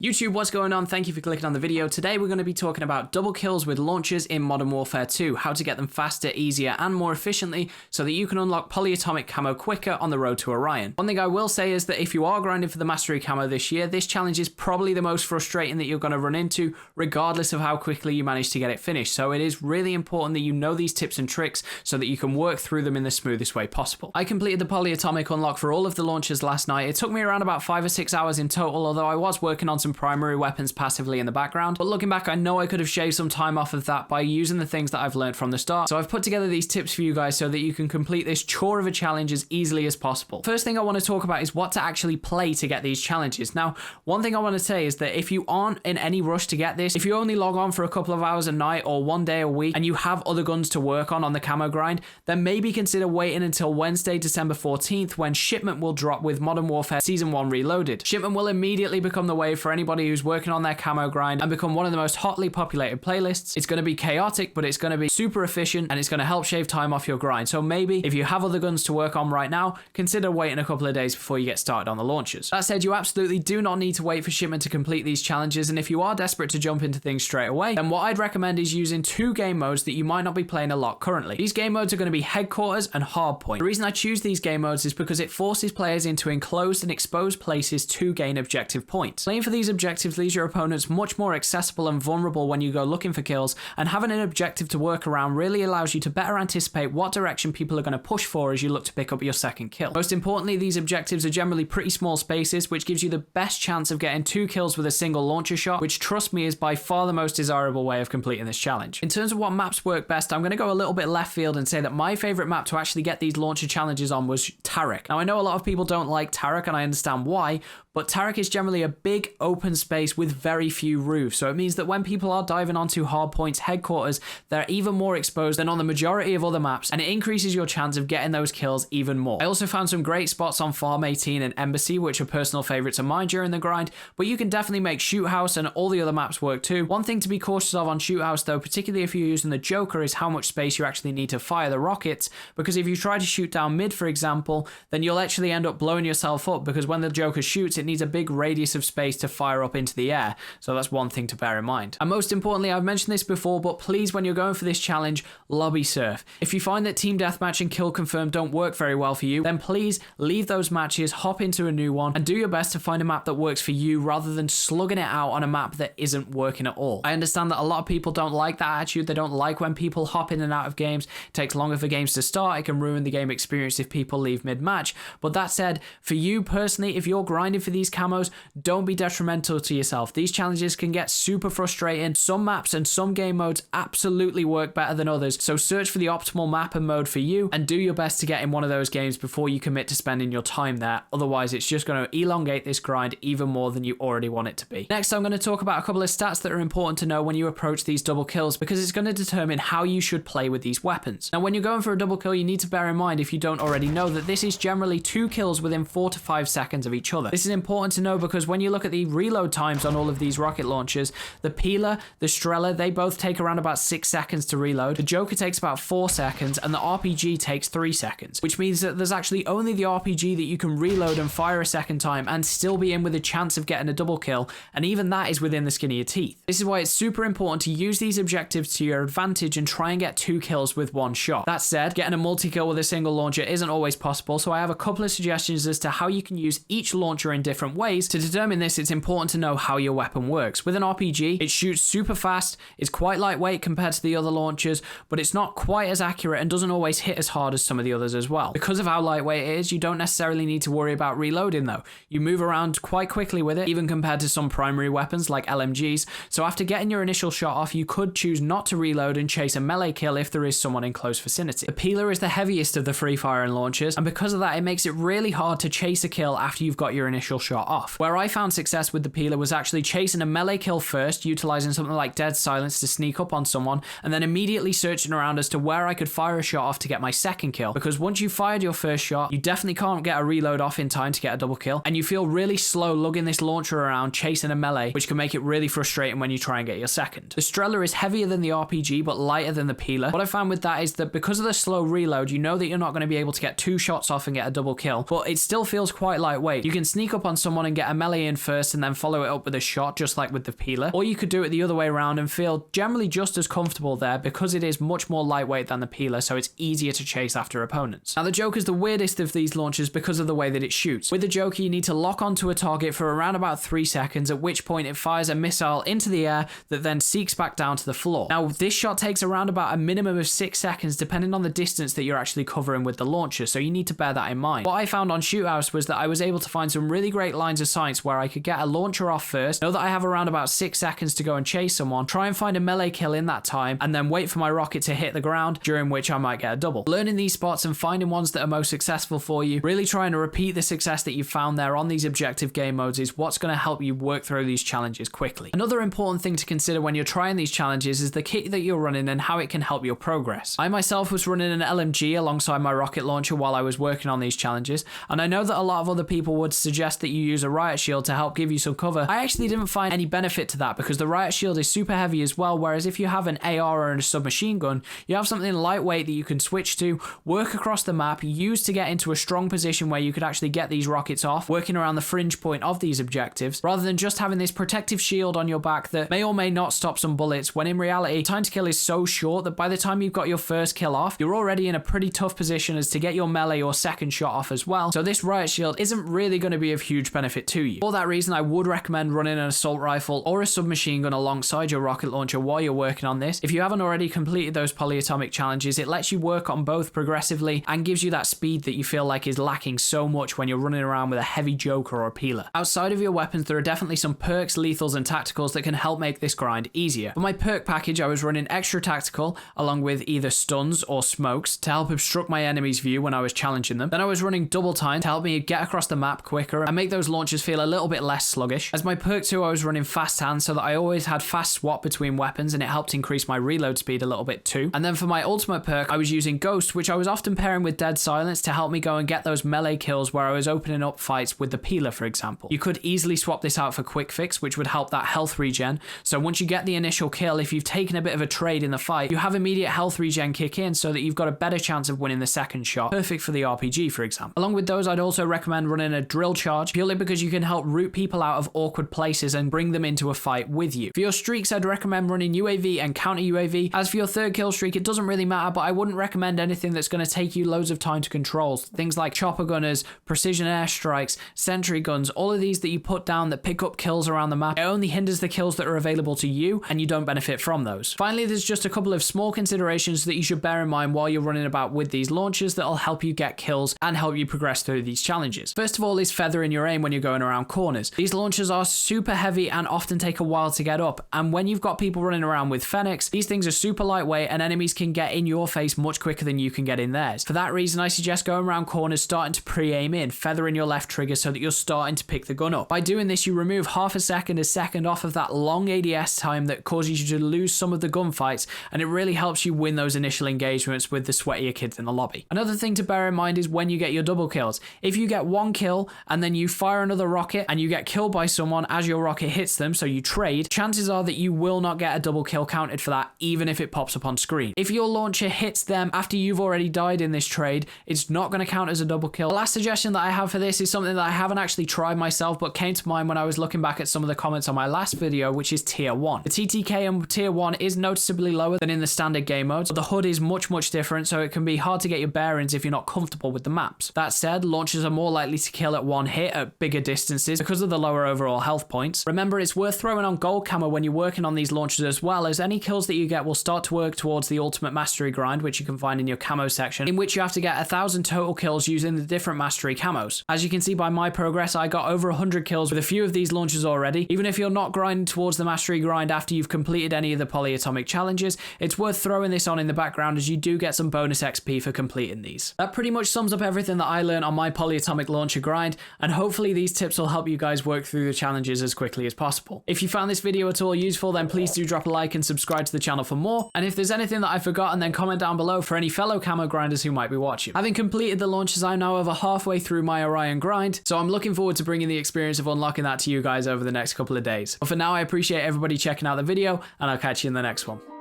YouTube, what's going on? Thank you for clicking on the video. Today we're going to be talking about double kills with launchers in Modern Warfare 2, how to get them faster, easier, and more efficiently so that you can unlock polyatomic camo quicker on the road to Orion. One thing I will say is that if you are grinding for the mastery camo this year, this challenge is probably the most frustrating that you're going to run into, regardless of how quickly you manage to get it finished. So it is really important that you know these tips and tricks so that you can work through them in the smoothest way possible. I completed the polyatomic unlock for all of the launchers last night. It took me around about 5 or 6 hours in total, although I was working on some primary weapons passively in the background. But looking back, I know I could have shaved some time off of that by using the things that I've learned from the start. So I've put together these tips for you guys so that you can complete this chore of a challenge as easily as possible. First thing I want to talk about is what to actually play to get these challenges. Now, one thing I want to say is that if you aren't in any rush to get this, if you only log on for a couple of hours a night or one day a week and you have other guns to work on the camo grind, then maybe consider waiting until Wednesday, December 14th, when Shipment will drop with Modern Warfare Season 1 Reloaded. Shipment will immediately become the wave for anybody who's working on their camo grind and become one of the most hotly populated playlists. It's going to be chaotic, but it's going to be super efficient and it's going to help shave time off your grind. So maybe if you have other guns to work on right now, consider waiting a couple of days before you get started on the launchers. That said, you absolutely do not need to wait for Shipment to complete these challenges, and if you are desperate to jump into things straight away, then what I'd recommend is using two game modes that you might not be playing a lot currently. These game modes are going to be Headquarters and Hardpoint. The reason I choose these game modes is because it forces players into enclosed and exposed places to gain objective points. Playing for these objectives leaves your opponents much more accessible and vulnerable when you go looking for kills, and having an objective to work around really allows you to better anticipate what direction people are going to push for as you look to pick up your second kill. Most importantly, these objectives are generally pretty small spaces, which gives you the best chance of getting 2 kills with a single launcher shot, which, trust me, is by far the most desirable way of completing this challenge. In terms of what maps work best, I'm going to go a little bit left field and say that my favorite map to actually get these launcher challenges on was Tarik. Now, I know a lot of people don't like Tarik, and I understand why, but Tarik is generally a big open space with very few roofs, so it means that when people are diving onto Hardpoint's Headquarters, they're even more exposed than on the majority of other maps, and it increases your chance of getting those kills even more. I also found some great spots on Farm 18 and Embassy, which are personal favorites of mine during the grind, but you can definitely make Shoot House and all the other maps work too. One thing to be cautious of on Shoot House though, particularly if you're using the Joker, is how much space you actually need to fire the rockets, because if you try to shoot down mid, for example, then you'll actually end up blowing yourself up, because when the Joker shoots, it needs a big radius of space to fire up into the air, so that's one thing to bear in mind. And most importantly, I've mentioned this before, but please, when you're going for this challenge, lobby surf. If you find that Team Deathmatch and Kill Confirm don't work very well for you, then please leave those matches, hop into a new one, and do your best to find a map that works for you rather than slugging it out on a map that isn't working at all. I understand that a lot of people don't like that attitude. They don't like when people hop in and out of games. It takes longer for games to start. It can ruin the game experience if people leave mid-match. But that said, for you personally, if you're grinding for these camos, don't be detrimental to yourself. These challenges can get super frustrating. Some maps and some game modes absolutely work better than others, so search for the optimal map and mode for you and do your best to get in one of those games before you commit to spending your time there. Otherwise, it's just going to elongate this grind even more than you already want it to be. Next, I'm going to talk about a couple of stats that are important to know when you approach these double kills, because it's going to determine how you should play with these weapons. Now, when you're going for a double kill, you need to bear in mind, if you don't already know, that this is generally 2 kills within 4 to 5 seconds of each other. This is important to know because when you look at the reload times on all of these rocket launchers, the Peeler, the Strela, they both take around about 6 seconds to reload. The Joker takes about 4 seconds, and the RPG takes 3 seconds, which means that there's actually only the RPG that you can reload and fire a second time and still be in with a chance of getting a double kill, and even that is within the skin of your teeth. This is why it's super important to use these objectives to your advantage and try and get 2 kills with 1 shot. That said, getting a multi-kill with a single launcher isn't always possible, so I have a couple of suggestions as to how you can use each launcher in different ways. To determine this, it's important to know how your weapon works. With an RPG, it shoots super fast, it's quite lightweight compared to the other launchers, but it's not quite as accurate and doesn't always hit as hard as some of the others as well. Because of how lightweight it is, you don't necessarily need to worry about reloading though. You move around quite quickly with it, even compared to some primary weapons like LMGs, so after getting your initial shot off, you could choose not to reload and chase a melee kill if there is someone in close vicinity. The Peeler is the heaviest of the free firing launchers, and because of that, it makes it really hard to chase a kill after you've got your initial shot off. Where I found success with the Peeler was actually chasing a melee kill first, utilizing something like Dead Silence to sneak up on someone, and then immediately searching around as to where I could fire a shot off to get my second kill, because once you fired your first shot, you definitely can't get a reload off in time to get a double kill, and you feel really slow lugging this launcher around chasing a melee, which can make it really frustrating when you try and get your second. The Strela is heavier than the RPG, but lighter than the Peeler. What I found with that is that because of the slow reload, you know that you're not going to be able to get 2 shots off and get a double kill, but it still feels quite lightweight. You can sneak up on someone and get a melee in first and then follow it up with a shot, just like with the peeler. Or you could do it the other way around and feel generally just as comfortable there because it is much more lightweight than the peeler, so it's easier to chase after opponents. Now the Joker's the weirdest of these launchers because of the way that it shoots. With the Joker, you need to lock onto a target for around about 3 seconds, at which point it fires a missile into the air that then seeks back down to the floor. Now this shot takes around about a minimum of 6 seconds depending on the distance that you're actually covering with the launcher, so you need to bear that in mind. What I found on shootouts was that I was able to find some really great lines of sight where I could get a launcher off first, know that I have around about 6 seconds to go and chase someone, try and find a melee kill in that time, and then wait for my rocket to hit the ground, during which I might get a double. Learning these spots and finding ones that are most successful for you, really trying to repeat the success that you found there on these objective game modes is what's going to help you work through these challenges quickly. Another important thing to consider when you're trying these challenges is the kit that you're running and how it can help your progress. I myself was running an LMG alongside my rocket launcher while I was working on these challenges, and I know that a lot of other people would suggest that you use a riot shield to help give you some cover. I actually didn't find any benefit to that because the riot shield is super heavy as well, whereas if you have an AR or a submachine gun, you have something lightweight that you can switch to, work across the map, use to get into a strong position where you could actually get these rockets off, working around the fringe point of these objectives, rather than just having this protective shield on your back that may or may not stop some bullets, when in reality, time to kill is so short that by the time you've got your first kill off, you're already in a pretty tough position as to get your melee or second shot off as well, so this riot shield isn't really going to be of huge benefit to you. For that reason, I would recommend running an assault rifle or a submachine gun alongside your rocket launcher while you're working on this. If you haven't already completed those polyatomic challenges, it lets you work on both progressively and gives you that speed that you feel like is lacking so much when you're running around with a heavy Joker or a peeler. Outside of your weapons, there are definitely some perks, lethals, and tacticals that can help make this grind easier. For my perk package, I was running extra tactical along with either stuns or smokes to help obstruct my enemy's view when I was challenging them. Then I was running double time to help me get across the map quicker and make those launchers feel a little bit less sluggish. As my perk 2, I was running fast hand so that I always had fast swap between weapons and it helped increase my reload speed a little bit too. And then for my ultimate perk, I was using Ghost, which I was often pairing with Dead Silence to help me go and get those melee kills where I was opening up fights with the peeler, for example. You could easily swap this out for Quick Fix, which would help that health regen. So once you get the initial kill, if you've taken a bit of a trade in the fight, you have immediate health regen kick in so that you've got a better chance of winning the second shot. Perfect for the RPG, for example. Along with those, I'd also recommend running a drill charge, purely because you can help root people out of awkward places and bring them into a fight with you. For your streaks, I'd recommend running UAV and counter UAV. As for your third kill streak, it doesn't really matter, but I wouldn't recommend anything that's going to take you loads of time to control. Things like chopper gunners, precision airstrikes, sentry guns, all of these that you put down that pick up kills around the map. It only hinders the kills that are available to you, and you don't benefit from those. Finally, there's just a couple of small considerations that you should bear in mind while you're running about with these launchers that'll help you get kills and help you progress through these challenges. First of all is feathering your aim when you're going around corners. These launchers are super heavy and often take a while to get up, and when you've got people running around with Fennecs, these things are super lightweight and enemies can get in your face much quicker than you can get in theirs. For that reason, I suggest going around corners, starting to pre-aim in, feathering your left trigger so that you're starting to pick the gun up. By doing this, you remove half a second off of that long ADS time that causes you to lose some of the gunfights, and it really helps you win those initial engagements with the sweatier kids in the lobby. Another thing to bear in mind is when you get your double kills. If you get one kill and then you fire another rocket and you get killed by someone as your rocket hits them, so you trade, chances are that you will not get a double kill counted for that, even if it pops up on screen. If your launcher hits them after you've already died in this trade, it's not going to count as a double kill. The last suggestion that I have for this is something that I haven't actually tried myself, but came to mind when I was looking back at some of the comments on my last video, which is tier 1. The TTK in tier 1 is noticeably lower than in the standard game modes, but the HUD is much different, so it can be hard to get your bearings if you're not comfortable with the maps. That said, launchers are more likely to kill at one hit at bigger distances because of the lower overall health points. Remember, it's worth throwing on gold camo when you're working on these launchers as well, as any kills that you get will start to work towards the ultimate mastery grind, which you can find in your camo section, in which you have to get 1,000 total kills using the different mastery camos. As you can see by my progress, I got over 100 kills with a few of these launchers already. Even if you're not grinding towards the mastery grind after you've completed any of the polyatomic challenges, it's worth throwing this on in the background as you do get some bonus XP for completing these. That pretty much sums up everything that I learned on my polyatomic launcher grind, and hopefully these tips will help you guys work through the challenges as quickly as possible. If you found this video at all useful, then please do drop a like and subscribe to the channel for more, and if there's anything that I've forgotten, then comment down below for any fellow camo grinders who might be watching. Having completed the launches, I'm now over halfway through my Orion grind, so I'm looking forward to bringing the experience of unlocking that to you guys over the next couple of days. But for now, I appreciate everybody checking out the video, and I'll catch you in the next one.